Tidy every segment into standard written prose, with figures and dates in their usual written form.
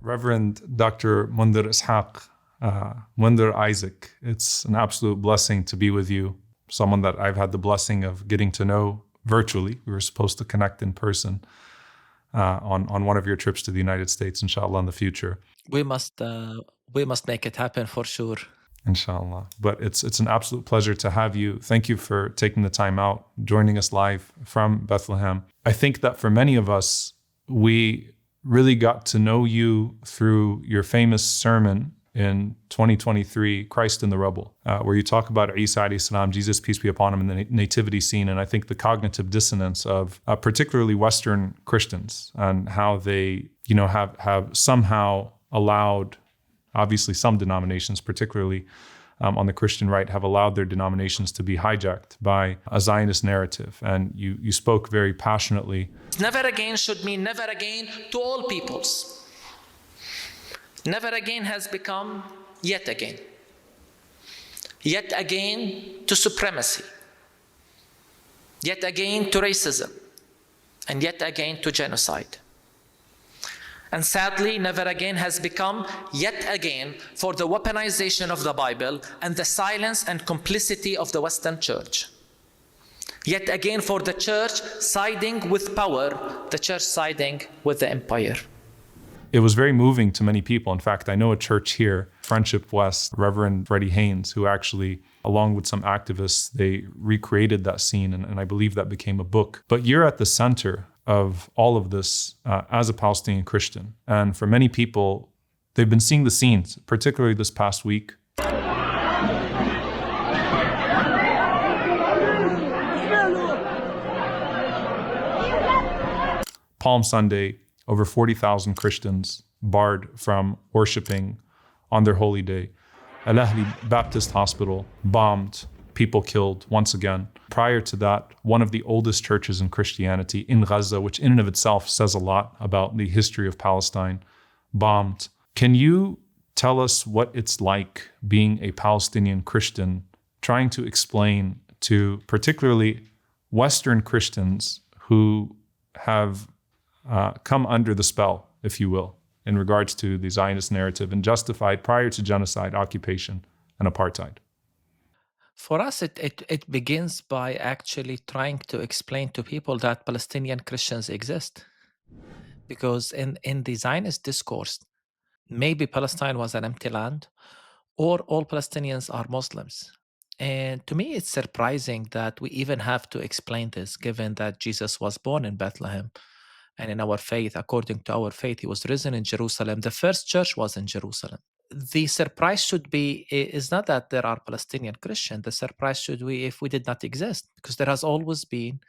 Reverend Dr. Munther Isaac. It's an absolute blessing to be with you, someone that I've had the blessing of getting to know virtually. We were supposed to connect in person on one of your trips to the United States, inshallah, in the future. We must make it happen for sure. Inshallah. But it's an absolute pleasure to have you. Thank you for taking the time out, joining us live from Bethlehem. I think that for many of us, we really got to know you through your famous sermon in 2023, Christ in the Rubble, where you talk about Isa alayhi salam, Jesus, peace be upon him, in the nativity scene. And I think the cognitive dissonance of particularly Western Christians and how they, have somehow allowed, obviously some denominations, particularly on the Christian right, have allowed their denominations to be hijacked by a Zionist narrative. And you spoke very passionately. Never again should mean never again to all peoples. Never again has become yet again. Yet again to supremacy. Yet again to racism. And yet again to genocide. And sadly, never again has become yet again for the weaponization of the Bible and the silence and complicity of the Western Church. Yet again for the Church siding with power, the Church siding with the empire. It was very moving to many people. In fact, I know a church here, Friendship West, Reverend Freddie Haynes, who actually, along with some activists, they recreated that scene, and I believe that became a book. But you're at the center of all of this as a Palestinian Christian. And for many people, they've been seeing the scenes, particularly this past week. Palm Sunday, over 40,000 Christians barred from worshiping on their holy day. Al-Ahli Baptist Hospital bombed, people killed once again. Prior to that, one of the oldest churches in Christianity in Gaza, which in and of itself says a lot about the history of Palestine, bombed. Can you tell us what it's like being a Palestinian Christian, trying to explain to particularly Western Christians who have come under the spell, if you will, in regards to the Zionist narrative and justified prior to genocide, occupation, and apartheid? For us, it begins by actually trying to explain to people that Palestinian Christians exist. Because in the Zionist discourse, maybe Palestine was an empty land, or all Palestinians are Muslims. And to me, it's surprising that we even have to explain this, given that Jesus was born in Bethlehem. And in our faith, according to our faith, he was risen in Jerusalem. The first church was in Jerusalem. The surprise is not that there are Palestinian Christians. The surprise should be if we did not exist, because there has always been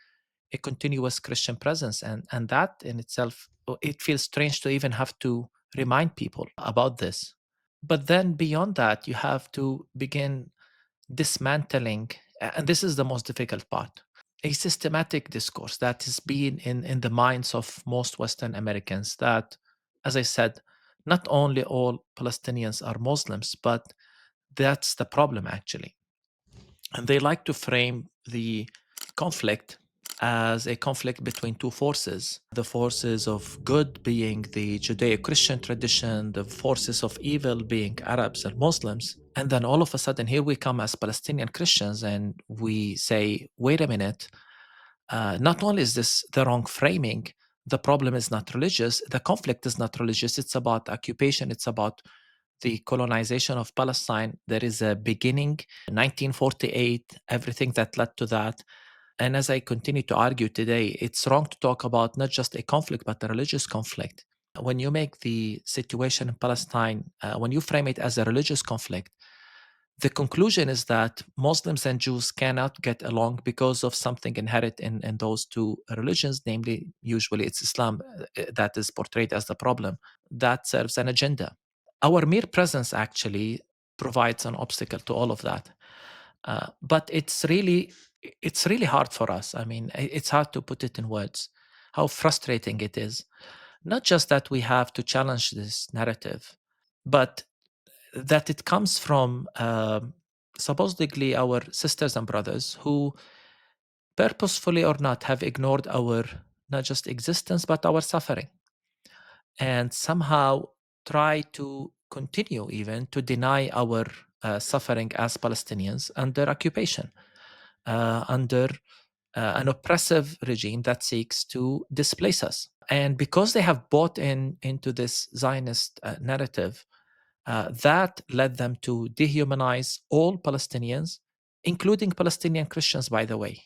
a continuous Christian presence. And that in itself, it feels strange to even have to remind people about this. But then beyond that, you have to begin dismantling, and this is the most difficult part, a systematic discourse that has been in the minds of most Western Americans that, as I said, not only all Palestinians are Muslims, but that's the problem actually. And they like to frame the conflict as a conflict between two forces, the forces of good being the Judeo-Christian tradition, the forces of evil being Arabs and Muslims. And then all of a sudden, here we come as Palestinian Christians and we say, wait a minute, not only is this the wrong framing, the problem is not religious, the conflict is not religious, it's about occupation, it's about the colonization of Palestine. There is a beginning, 1948, everything that led to that. And as I continue to argue today, it's wrong to talk about not just a conflict, but a religious conflict. When you make the situation in Palestine, when you frame it as a religious conflict, the conclusion is that Muslims and Jews cannot get along because of something inherent in those two religions, namely, usually it's Islam that is portrayed as the problem. That serves an agenda. Our mere presence actually provides an obstacle to all of that. But it's really hard for us. I mean, it's hard to put it in words, how frustrating it is. Not just that we have to challenge this narrative, but that it comes from supposedly our sisters and brothers who, purposefully or not, have ignored our not just existence, but our suffering. And somehow try to continue even to deny our suffering as Palestinians under occupation, under an oppressive regime that seeks to displace us. And because they have bought into this Zionist narrative, that led them to dehumanize all Palestinians, including Palestinian Christians, by the way.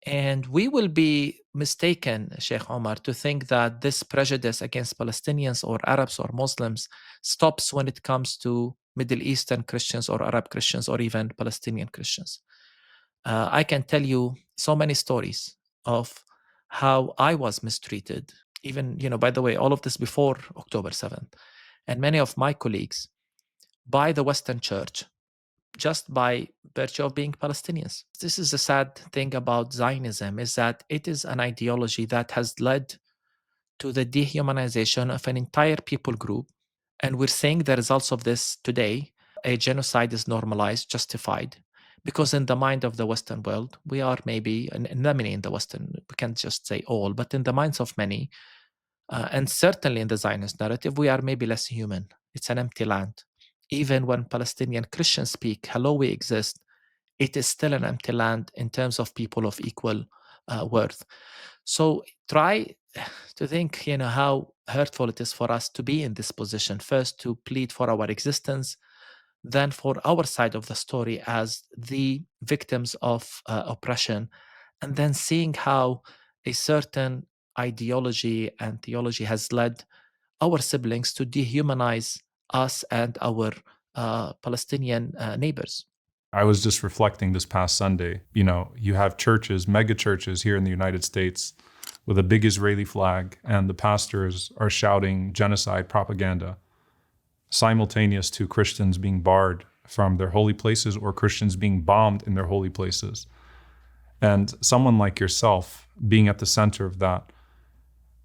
And we will be mistaken, Sheikh Omar, to think that this prejudice against Palestinians or Arabs or Muslims stops when it comes to Middle Eastern Christians or Arab Christians or even Palestinian Christians. I can tell you so many stories of how I was mistreated, even, by the way, all of this before October 7th, and many of my colleagues by the Western Church just by virtue of being Palestinians. This is the sad thing about Zionism, is that it is an ideology that has led to the dehumanization of an entire people group. And we're seeing the results of this today. A genocide is normalized, justified, because in the mind of the Western world, we are maybe, and many in the Western, we can't just say all, but in the minds of many, and certainly in the Zionist narrative, we are maybe less human. It's an empty land. Even when Palestinian Christians speak, hello, we exist, it is still an empty land in terms of people of equal worth. So try to think, how hurtful it is for us to be in this position. First, to plead for our existence, then for our side of the story as the victims of oppression, and then seeing how a certain ideology and theology has led our siblings to dehumanize us and our Palestinian neighbors. I was just reflecting this past Sunday. You have churches, mega churches here in the United States with a big Israeli flag, and the pastors are shouting genocide propaganda, simultaneous to Christians being barred from their holy places or Christians being bombed in their holy places. And someone like yourself being at the center of that,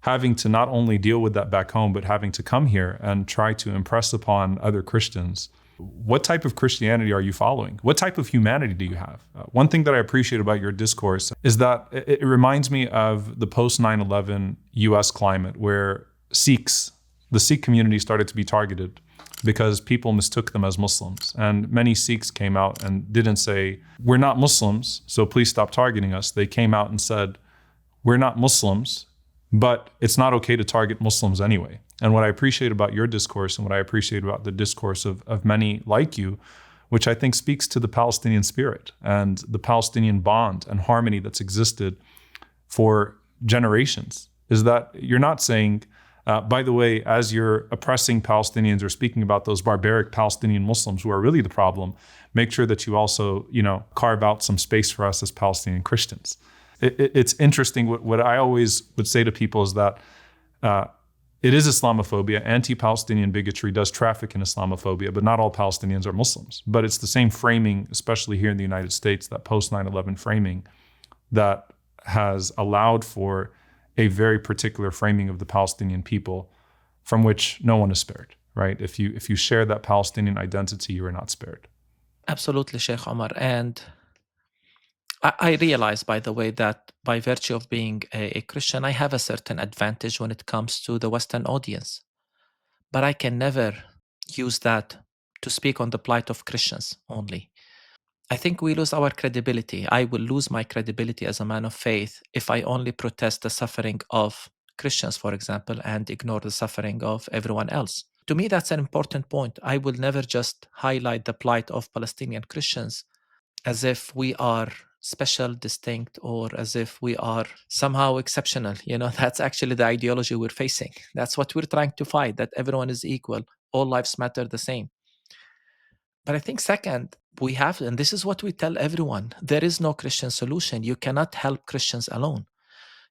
having to not only deal with that back home, but having to come here and try to impress upon other Christians. What type of Christianity are you following? What type of humanity do you have? One thing that I appreciate about your discourse is that it reminds me of the post 9/11 US climate, where the Sikh community started to be targeted because people mistook them as Muslims. And many Sikhs came out and didn't say, we're not Muslims, so please stop targeting us. They came out and said, we're not Muslims, but it's not okay to target Muslims anyway. And what I appreciate about your discourse and what I appreciate about the discourse of many like you, which I think speaks to the Palestinian spirit and the Palestinian bond and harmony that's existed for generations, is that you're not saying, by the way, as you're oppressing Palestinians or speaking about those barbaric Palestinian Muslims who are really the problem, make sure that you also, carve out some space for us as Palestinian Christians. It's interesting. What I always would say to people is that it is Islamophobia. Anti-Palestinian bigotry does traffic in Islamophobia, but not all Palestinians are Muslims. But it's the same framing, especially here in the United States, that post 9/11 framing that has allowed for a very particular framing of the Palestinian people from which no one is spared, right? If you share that Palestinian identity, you are not spared. Absolutely, Sheikh Omar. And I realize, by the way, that by virtue of being a Christian, I have a certain advantage when it comes to the Western audience. But I can never use that to speak on the plight of Christians only. I think we lose our credibility. I will lose my credibility as a man of faith if I only protest the suffering of Christians, for example, and ignore the suffering of everyone else. To me, that's an important point. I will never just highlight the plight of Palestinian Christians as if we are special, distinct, or as if we are somehow exceptional. That's actually the ideology we're facing. That's what we're trying to fight, that everyone is equal, all lives matter the same. But I think second, we have, and this is what we tell everyone, there is no Christian solution. You cannot help Christians alone.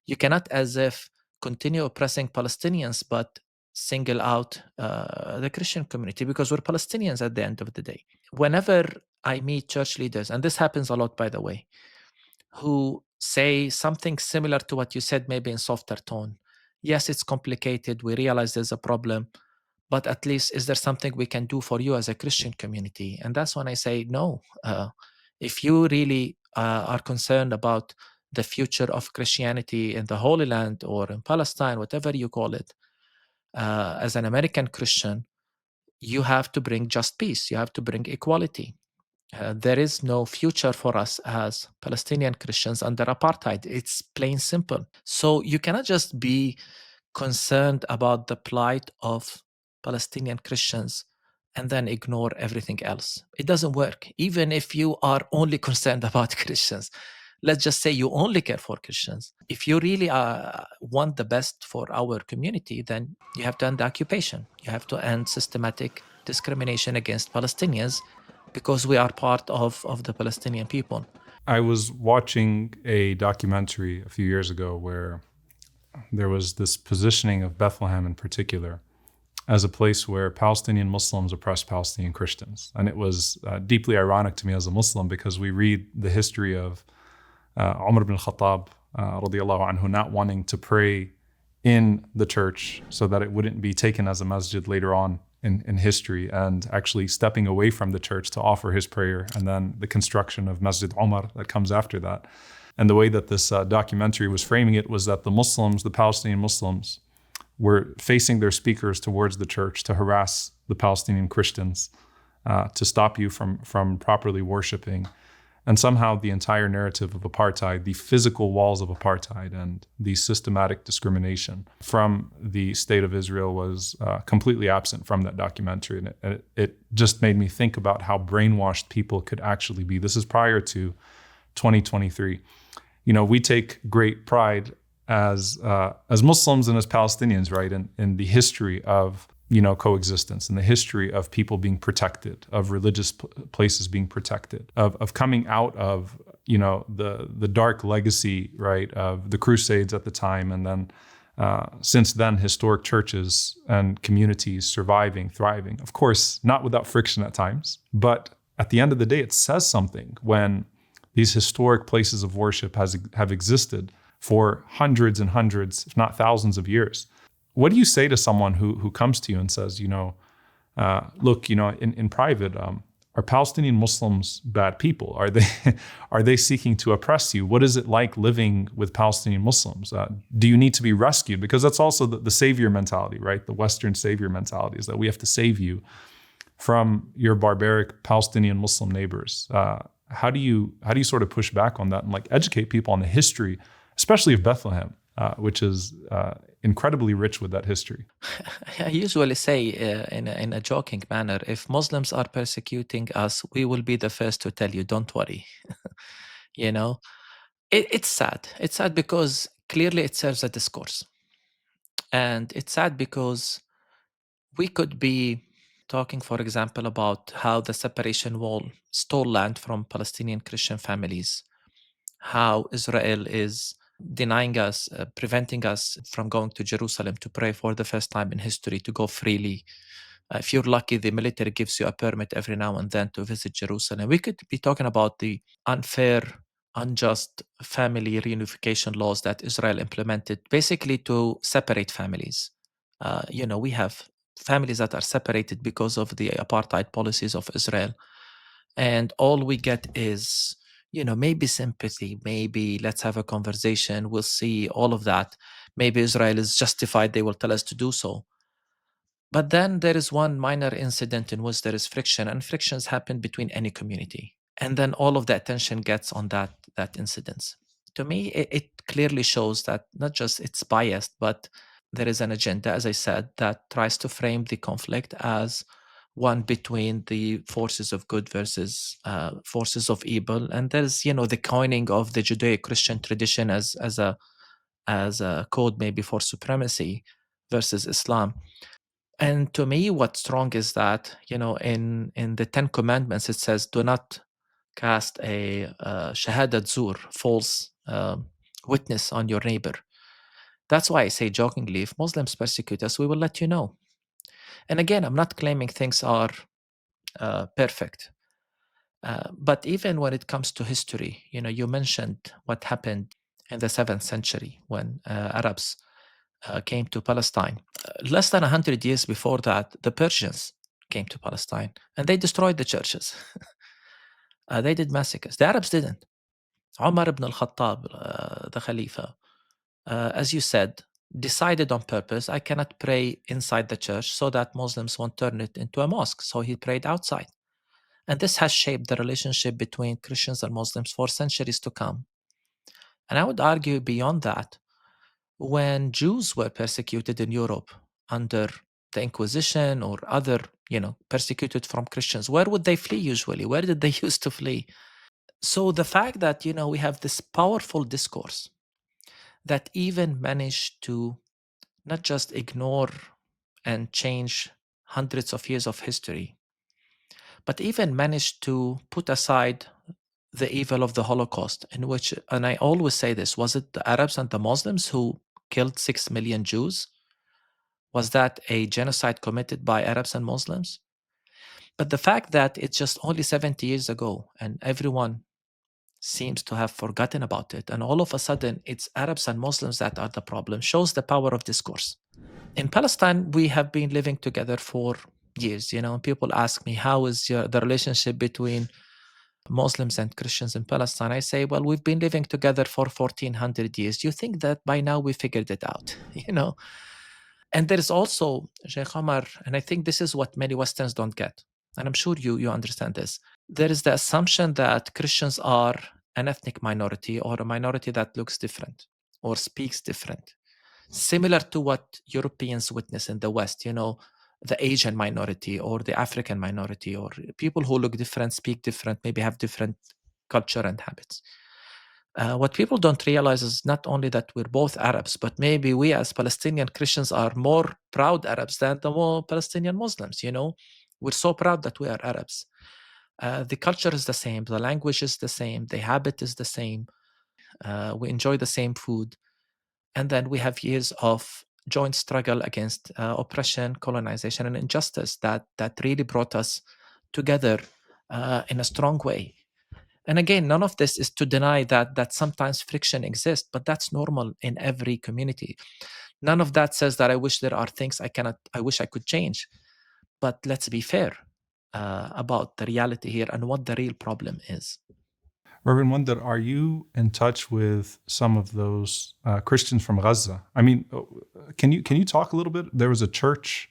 You cannot, as if, continue oppressing Palestinians, but single out the Christian community, because we're Palestinians at the end of the day. Whenever I meet church leaders, and this happens a lot, by the way, who say something similar to what you said, maybe in softer tone. Yes, it's complicated. We realize there's a problem, but at least is there something we can do for you as a Christian community? And that's when I say, no. If you really are concerned about the future of Christianity in the Holy Land or in Palestine, whatever you call it, As an American Christian, you have to bring just peace. You have to bring equality. There is no future for us as Palestinian Christians under apartheid. It's plain simple. So you cannot just be concerned about the plight of Palestinian Christians and then ignore everything else. It doesn't work. Even if you are only concerned about Christians, let's just say you only care for Christians. If you really want the best for our community, then you have to end the occupation. You have to end systematic discrimination against Palestinians because we are part of the Palestinian people. I was watching a documentary a few years ago where there was this positioning of Bethlehem in particular as a place where Palestinian Muslims oppress Palestinian Christians. And it was deeply ironic to me as a Muslim because we read the history of Umar ibn al-Khattab radiallahu anhu not wanting to pray in the church so that it wouldn't be taken as a masjid later on in history, and actually stepping away from the church to offer his prayer, and then the construction of Masjid Umar that comes after that. And the way that this documentary was framing it was that the Muslims, the Palestinian Muslims, were facing their speakers towards the church to harass the Palestinian Christians, to stop you from properly worshiping. And somehow the entire narrative of apartheid, the physical walls of apartheid and the systematic discrimination from the state of Israel was completely absent from that documentary. And it just made me think about how brainwashed people could actually be. This is prior to 2023. We take great pride as Muslims and as Palestinians, right, in the history of coexistence, and the history of people being protected, of religious places being protected, of coming out of the dark legacy, right, of the Crusades at the time, and then since then historic churches and communities surviving, thriving. Of course, not without friction at times, but at the end of the day, it says something when these historic places of worship have existed for hundreds and hundreds, if not thousands of years. What do you say to someone who comes to you and says, look, in private, are Palestinian Muslims bad people? Are they seeking to oppress you? What is it like living with Palestinian Muslims? Do you need to be rescued? Because that's also the savior mentality, right? The Western savior mentality is that we have to save you from your barbaric Palestinian Muslim neighbors. How do you sort of push back on that and educate people on the history, especially of Bethlehem, which is incredibly rich with that history? I usually say in a joking manner, if Muslims are persecuting us, we will be the first to tell you, don't worry. It's sad. It's sad because clearly it serves a discourse. And it's sad because we could be talking, for example, about how the separation wall stole land from Palestinian Christian families, how Israel is denying us, preventing us from going to Jerusalem to pray for the first time in history, to go freely. If you're lucky, the military gives you a permit every now and then to visit Jerusalem. We could be talking about the unfair, unjust family reunification laws that Israel implemented, basically to separate families. We have families that are separated because of the apartheid policies of Israel. And all we get is maybe sympathy, maybe let's have a conversation, we'll see, all of that. Maybe Israel is justified, they will tell us to do so. But then there is one minor incident in which there is friction, and frictions happen between any community. And then all of the attention gets on that incident. To me, it clearly shows that not just it's biased, but there is an agenda, as I said, that tries to frame the conflict as one between the forces of good versus forces of evil. And there's the coining of the Judeo-Christian tradition as a code maybe for supremacy versus Islam. And to me, what's wrong is that in the Ten Commandments it says, do not cast a shahadat zur, false witness on your neighbor. That's why I say jokingly, if Muslims persecute us, we will let you know. And again, I'm not claiming things are perfect. But even when it comes to history, you mentioned what happened in the 7th century when Arabs came to Palestine. Less than 100 years before that, the Persians came to Palestine and they destroyed the churches. They did massacres. The Arabs didn't. Omar ibn al-Khattab, the Khalifa, as you said, decided on purpose, I cannot pray inside the church so that Muslims won't turn it into a mosque. So he prayed outside. And this has shaped the relationship between Christians and Muslims for centuries to come. And I would argue beyond that, when Jews were persecuted in Europe under the Inquisition or other, persecuted from Christians, where would they flee usually? Where did they used to flee? So the fact that, we have this powerful discourse that even managed to not just ignore and change hundreds of years of history, but even managed to put aside the evil of the Holocaust, in which, and I always say this, was it the Arabs and the Muslims who killed 6 million Jews? Was that a genocide committed by Arabs and Muslims? But the fact that it's just only 70 years ago and everyone seems to have forgotten about it, and all of a sudden it's Arabs and Muslims that are the problem, shows the power of discourse. In Palestine, we have been living together for years. People ask me, how is the relationship between Muslims and Christians in Palestine? I say, well, we've been living together for 1400 years. You think that by now we figured it out, And there is also, Sheikh Omar, and I think this is what many Westerns don't get, and I'm sure you understand this. There is the assumption that Christians are an ethnic minority or a minority that looks different or speaks different, similar to what Europeans witness in the West, the Asian minority or the African minority, or people who look different, speak different, maybe have different culture and habits. What people don't realize is not only that we're both Arabs, but maybe we as Palestinian Christians are more proud Arabs than the more Palestinian Muslims. We're so proud that we are Arabs. The culture is the same, the language is the same, the habit is the same. We enjoy the same food. And then we have years of joint struggle against oppression, colonization, and injustice that really brought us together in a strong way. And again, none of this is to deny that sometimes friction exists, but that's normal in every community. None of that says that I wish there are things I wish I could change. But let's be fair about the reality here and what the real problem is. Reverend Munther, are you in touch with some of those Christians from Gaza? I mean, can you talk a little bit? There was a church,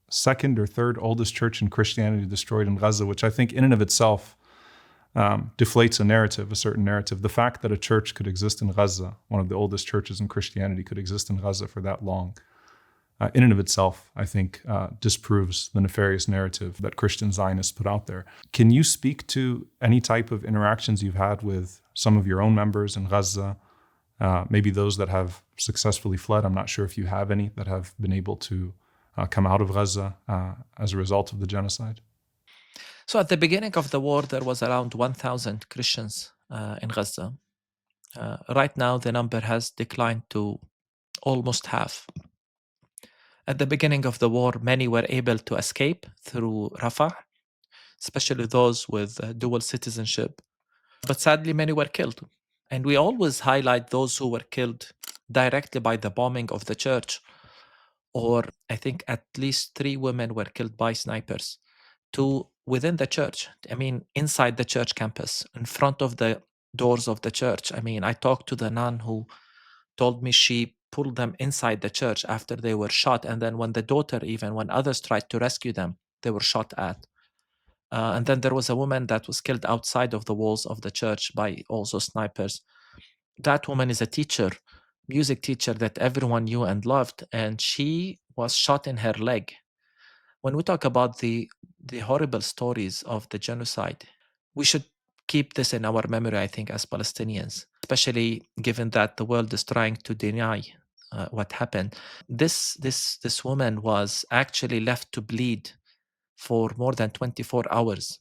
second or third oldest church in Christianity destroyed in Gaza, which I think in and of itself deflates a certain narrative. The fact that a church could exist in Gaza, one of the oldest churches in Christianity, could exist in Gaza for that long, in and of itself, I think, disproves the nefarious narrative that Christian Zionists put out there. Can you speak to any type of interactions you've had with some of your own members in Gaza, maybe those that have successfully fled? I'm not sure if you have any that have been able to come out of Gaza as a result of the genocide. So at the beginning of the war, there was around 1,000 Christians in Gaza. Right now, the number has declined to almost half. At the beginning of the war, many were able to escape through Rafah, especially those with dual citizenship. But sadly, many were killed. And we always highlight those who were killed directly by the bombing of the church. Or I think at least 3 women were killed by snipers. 2 within the church. I mean, inside the church campus, in front of the doors of the church. I mean, I talked to the nun who told me she pulled them inside the church after they were shot. And then when when others tried to rescue them, they were shot at. And then there was a woman that was killed outside of the walls of the church by also snipers. That woman is a teacher, music teacher that everyone knew and loved, and she was shot in her leg. When we talk about the horrible stories of the genocide, we should keep this in our memory, I think, as Palestinians, especially given that the world is trying to deny what happened. This woman was actually left to bleed for more than 24 hours,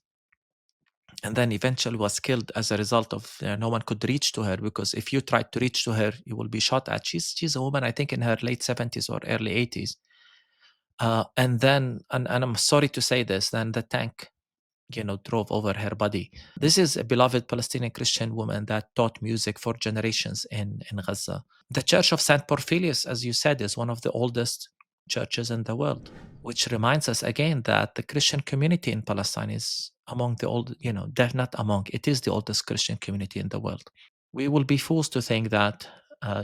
and then eventually was killed as a result of no one could reach to her, because if you tried to reach to her, you will be shot at. She's a woman, I think, in her late 70s or early 80s. And then, and I'm sorry to say this, then the tank, drove over her body. This is a beloved Palestinian Christian woman that taught music for generations in Gaza. The Church of St. Porphyrius, as you said, is one of the oldest churches in the world, which reminds us again that the Christian community in Palestine is among the old, not among, it is the oldest Christian community in the world. We will be fools to think that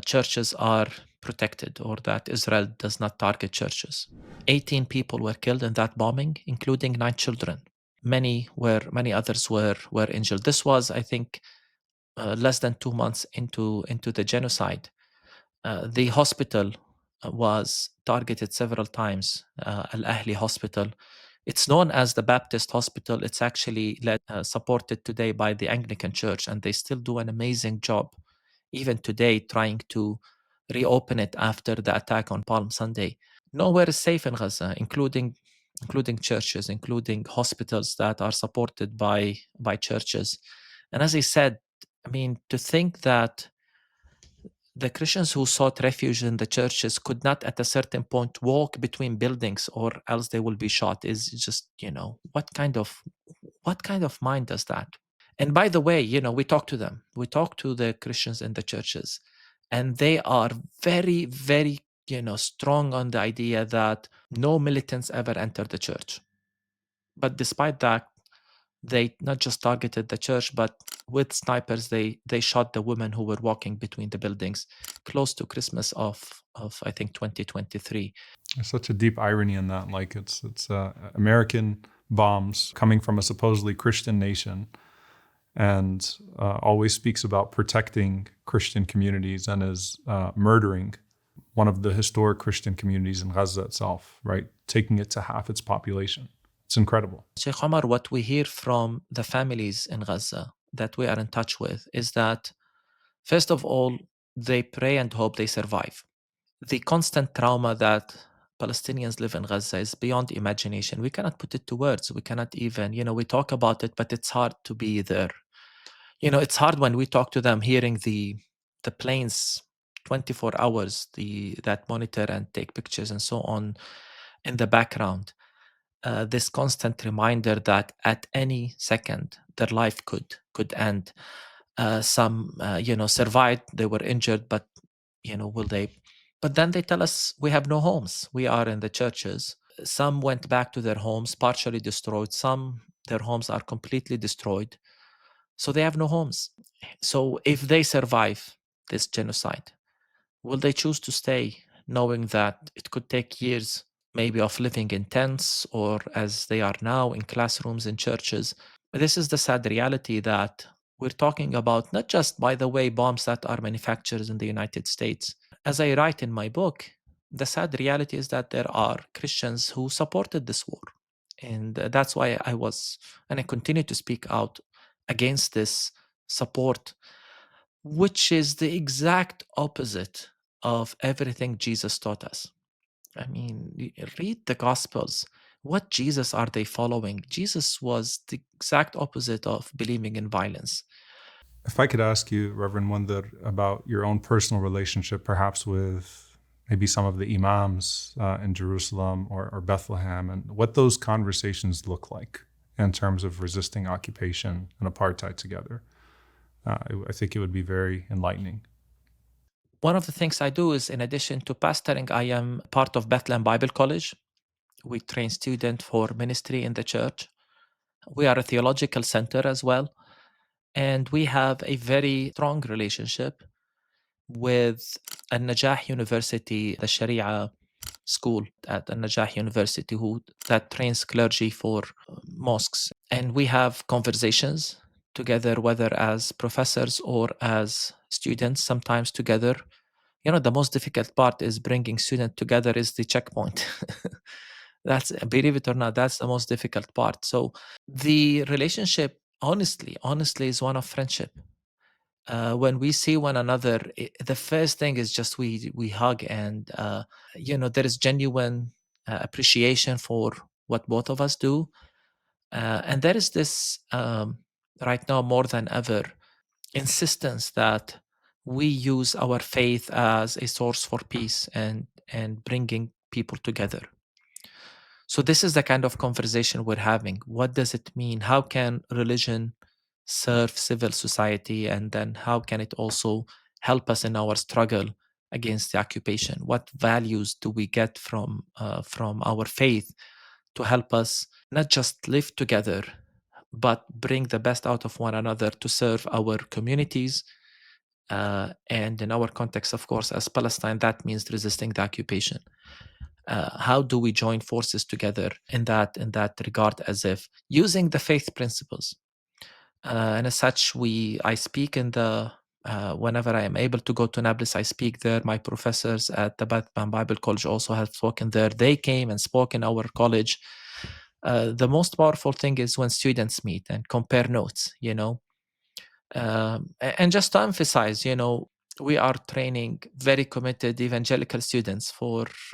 churches are protected, or that Israel does not target churches. 18 people were killed in that bombing, including 9 children. Many others were injured. This was, I think, less than 2 months into the genocide. The hospital was targeted several times. Al Ahli Hospital. It's known as the Baptist Hospital. It's actually supported today by the Anglican Church, and they still do an amazing job, even today, trying to reopen it after the attack on Palm Sunday. Nowhere is safe in Gaza, including churches, including hospitals that are supported by churches. And as I said, I mean, to think that the Christians who sought refuge in the churches could not at a certain point walk between buildings or else they will be shot is just, what kind of mind does that? And by the way, we talk to them. We talk to the Christians in the churches, and they are very, very, strong on the idea that no militants ever enter the church. But despite that, they not just targeted the church, but with snipers, they shot the women who were walking between the buildings close to Christmas of I think 2023. There's such a deep irony in that. Like it's American bombs coming from a supposedly Christian nation, and always speaks about protecting Christian communities and is murdering one of the historic Christian communities in Gaza itself, right? Taking it to half its population. It's incredible. Sheikh Omar, what we hear from the families in Gaza that we are in touch with is that, first of all, they pray and hope they survive. The constant trauma that Palestinians live in Gaza is beyond imagination. We cannot put it to words. We cannot even, we talk about it, but it's hard to be there. It's hard when we talk to them, hearing the planes 24 hours, that monitor and take pictures and so on in the background. This constant reminder that at any second their life could end. Some survived, they were injured, but will they? But then they tell us we have no homes. We are in the churches. Some went back to their homes, partially destroyed. Some, their homes are completely destroyed. So they have no homes. So if they survive this genocide, will they choose to stay, knowing that it could take years, maybe of living in tents, or as they are now in classrooms in churches? This is the sad reality that we're talking about, not just, by the way, bombs that are manufactured in the United States. As I write in my book, the sad reality is that there are Christians who supported this war. And that's why I was, and I continue to speak out against this support, which is the exact opposite of everything Jesus taught us. I mean, read the Gospels. What Jesus are they following? Jesus was the exact opposite of believing in violence. If I could ask you, Reverend Munther, about your own personal relationship, perhaps with maybe some of the imams in Jerusalem or Bethlehem, and what those conversations look like in terms of resisting occupation and apartheid together. I think it would be very enlightening. One of the things I do is, in addition to pastoring, I am part of Bethlehem Bible College. We train students for ministry in the church. We are a theological center as well. And we have a very strong relationship with Al-Najah University, the Sharia school at Al-Najah University, that trains clergy for mosques. And we have conversations together, whether as professors or as students, sometimes together. The most difficult part is bringing students together is the checkpoint. That's, believe it or not, that's the most difficult part. So the relationship, honestly, is one of friendship. When we see one another, the first thing is just we hug, and there is genuine appreciation for what both of us do, and there is this right now more than ever insistence that we use our faith as a source for peace and bringing people together. So this is the kind of conversation we're having. What does it mean? How can religion serve civil society? And then how can it also help us in our struggle against the occupation? What values do we get from our faith to help us not just live together, but bring the best out of one another to serve our communities And in our context, of course, as Palestine, that means resisting the occupation. How do we join forces together in that regard, as if using the faith principles? And as such, I speak in the whenever I am able to go to Nablus, I speak there. My professors at the Bethlehem Bible College also have spoken there. They came and spoke in our college. The most powerful thing is when students meet and compare notes, and just to emphasize, we are training very committed evangelical students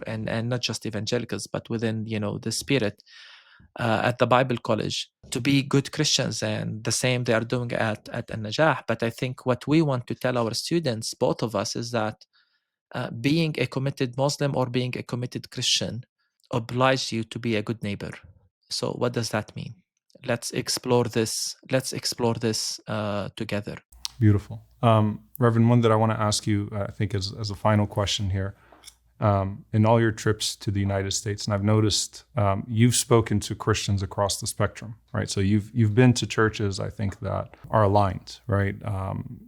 and not just evangelicals, but within, the spirit at the Bible College to be good Christians, and the same they are doing at Al-Najah. But I think what we want to tell our students, both of us, is that being a committed Muslim or being a committed Christian obliges you to be a good neighbor. So what does that mean? Let's explore this. Let's explore this together. Beautiful. Reverend, one that I want to ask you, I think as a final question here, in all your trips to the United States, and I've noticed you've spoken to Christians across the spectrum, right? So you've been to churches, I think, that are aligned, right?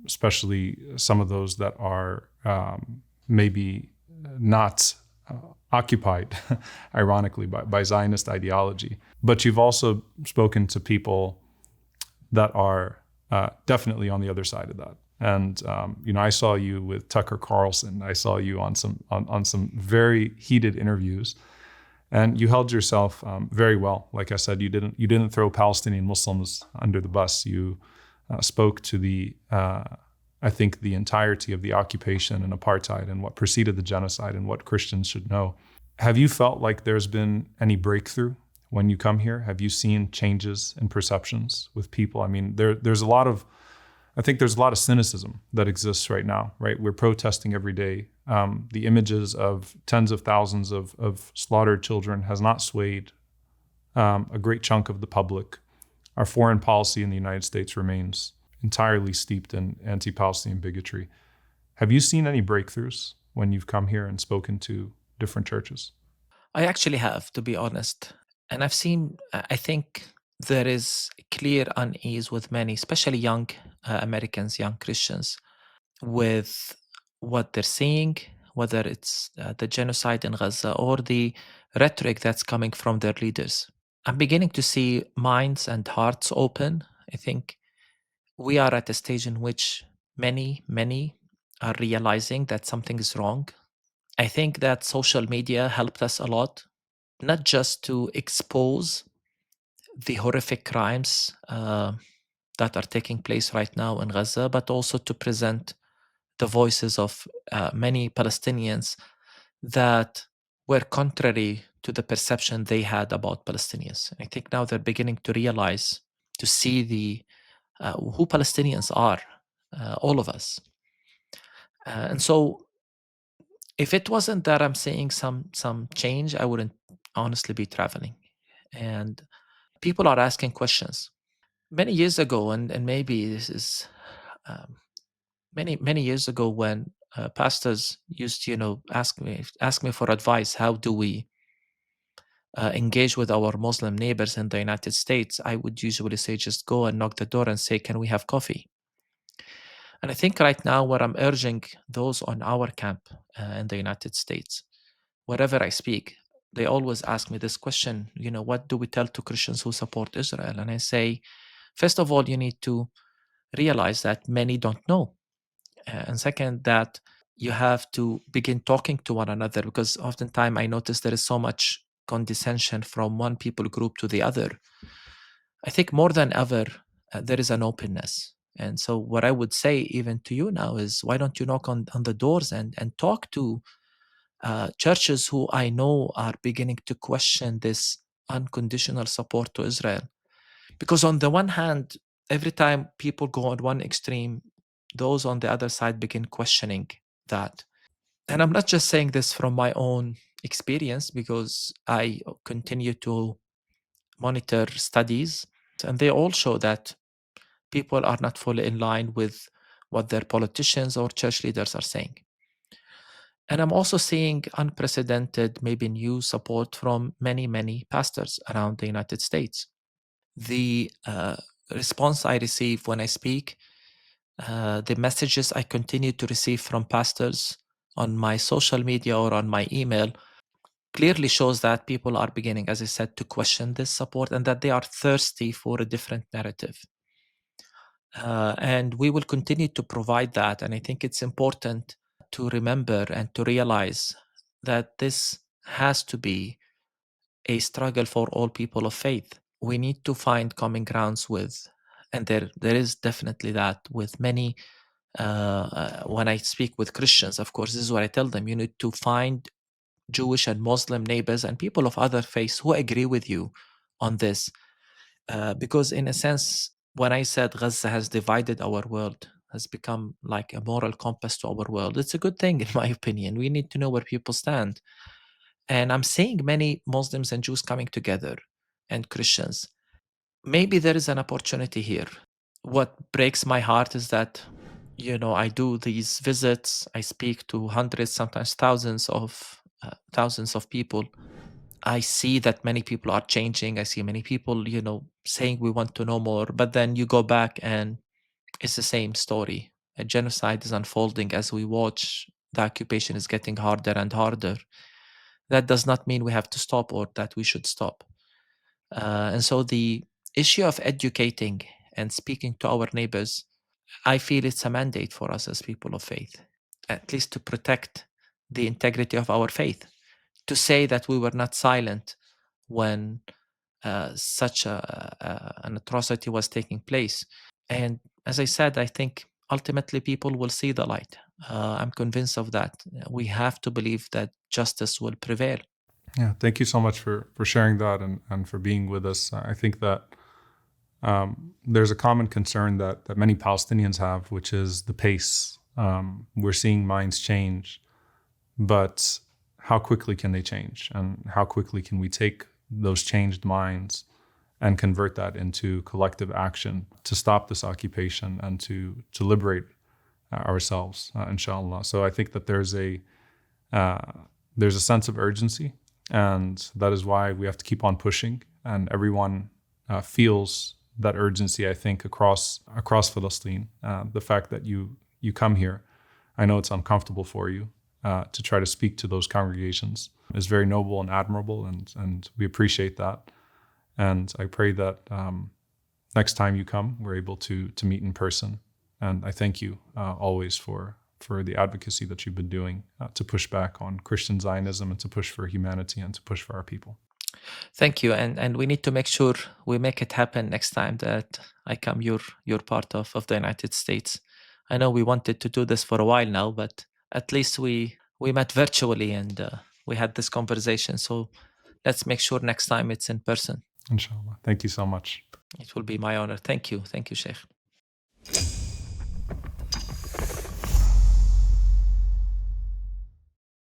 Especially some of those that are maybe not occupied, ironically, by Zionist ideology. But you've also spoken to people that are definitely on the other side of that. And I saw you with Tucker Carlson. I saw you on some very heated interviews, and you held yourself very well. Like I said, you didn't throw Palestinian Muslims under the bus. You spoke to I think the entirety of the occupation and apartheid and what preceded the genocide and what Christians should know. Have you felt like there's been any breakthrough when you come here? Have you seen changes in perceptions with people? I mean, there's a lot of cynicism that exists right now, right? We're protesting every day. The images of tens of thousands of slaughtered children has not swayed a great chunk of the public. Our foreign policy in the United States remains entirely steeped in anti-Palestinian bigotry. Have you seen any breakthroughs when you've come here and spoken to different churches? I actually have, to be honest. And I've seen, I think there is clear unease with many, especially young Americans, young Christians, with what they're seeing, whether it's the genocide in Gaza or the rhetoric that's coming from their leaders. I'm beginning to see minds and hearts open. I think we are at a stage in which many are realizing that something is wrong. I think that social media helped us a lot, not just to expose the horrific crimes that are taking place right now in Gaza, but also to present the voices of many Palestinians that were contrary to the perception they had about Palestinians. I think now they're beginning to realize, to see who Palestinians are, all of us. And so, if it wasn't that I'm seeing some change, I wouldn't honestly be traveling. And people are asking questions. Many years ago, and maybe this is um, many years ago, when pastors used to ask me for advice, how do we engage with our Muslim neighbors in the United States, I would usually say, just go and knock the door and say, can we have coffee? And I think right now, what I'm urging those on our camp in the United States, wherever I speak, they always ask me this question, what do we tell to Christians who support Israel? And I say, first of all, you need to realize that many don't know. And second, that you have to begin talking to one another, because oftentimes I notice there is so much condescension from one people group to the other. I think more than ever, there is an openness. And so what I would say even to you now is, why don't you knock on the doors and talk to churches who I know are beginning to question this unconditional support to Israel? Because on the one hand, every time people go on one extreme, those on the other side begin questioning that. And I'm not just saying this from my own experience, because I continue to monitor studies, and they all show that people are not fully in line with what their politicians or church leaders are saying. And I'm also seeing unprecedented, maybe new support from many pastors around the United States. The response I receive when I speak The messages I continue to receive from pastors on my social media or on my email clearly shows that people are beginning, as I said, to question this support and that they are thirsty for a different narrative. And we will continue to provide that. And I think it's important to remember and to realize that this has to be a struggle for all people of faith. We need to find common grounds with, and there is definitely that with many. When I speak with Christians, of course, this is what I tell them: you need to find Jewish and Muslim neighbors and people of other faiths who agree with you on this. Because, in a sense, when I said Gaza has divided our world, has become like a moral compass to our world, it's a good thing, in my opinion. We need to know where people stand. And I'm seeing many Muslims and Jews coming together and Christians. Maybe there is an opportunity here. What breaks my heart is that, I do these visits, I speak to hundreds, sometimes thousands of people. I see that many people are changing. I see many people, saying we want to know more. But then you go back and it's the same story. A genocide is unfolding as we watch. The occupation is getting harder and harder. That does not mean we have to stop or that we should stop. And so the issue of educating and speaking to our neighbors, I feel it's a mandate for us as people of faith, at least to protect the integrity of our faith, to say that we were not silent when such an atrocity was taking place. And as I said, I think ultimately people will see the light. I'm convinced of that. We have to believe that justice will prevail. Yeah, thank you so much for sharing that and for being with us. I think that there's a common concern that many Palestinians have, which is the pace. We're seeing minds change, but how quickly can they change? And how quickly can we take those changed minds and convert that into collective action to stop this occupation and to liberate ourselves, inshallah. So I think that there's a sense of urgency, and that is why we have to keep on pushing. And everyone feels that urgency, I think, across Palestine. The fact that you come here, I know it's uncomfortable for you to try to speak to those congregations, is very noble and admirable, and we appreciate that. And I pray that next time you come, we're able to meet in person. And I thank you always for the advocacy that you've been doing to push back on Christian Zionism and to push for humanity and to push for our people. Thank you, and we need to make sure we make it happen next time that I come. You're part of the United States. I know we wanted to do this for a while now, but at least we met virtually and we had this conversation. So let's make sure next time it's in person. Inshallah. Thank you so much. It will be my honor. Thank you, Sheikh.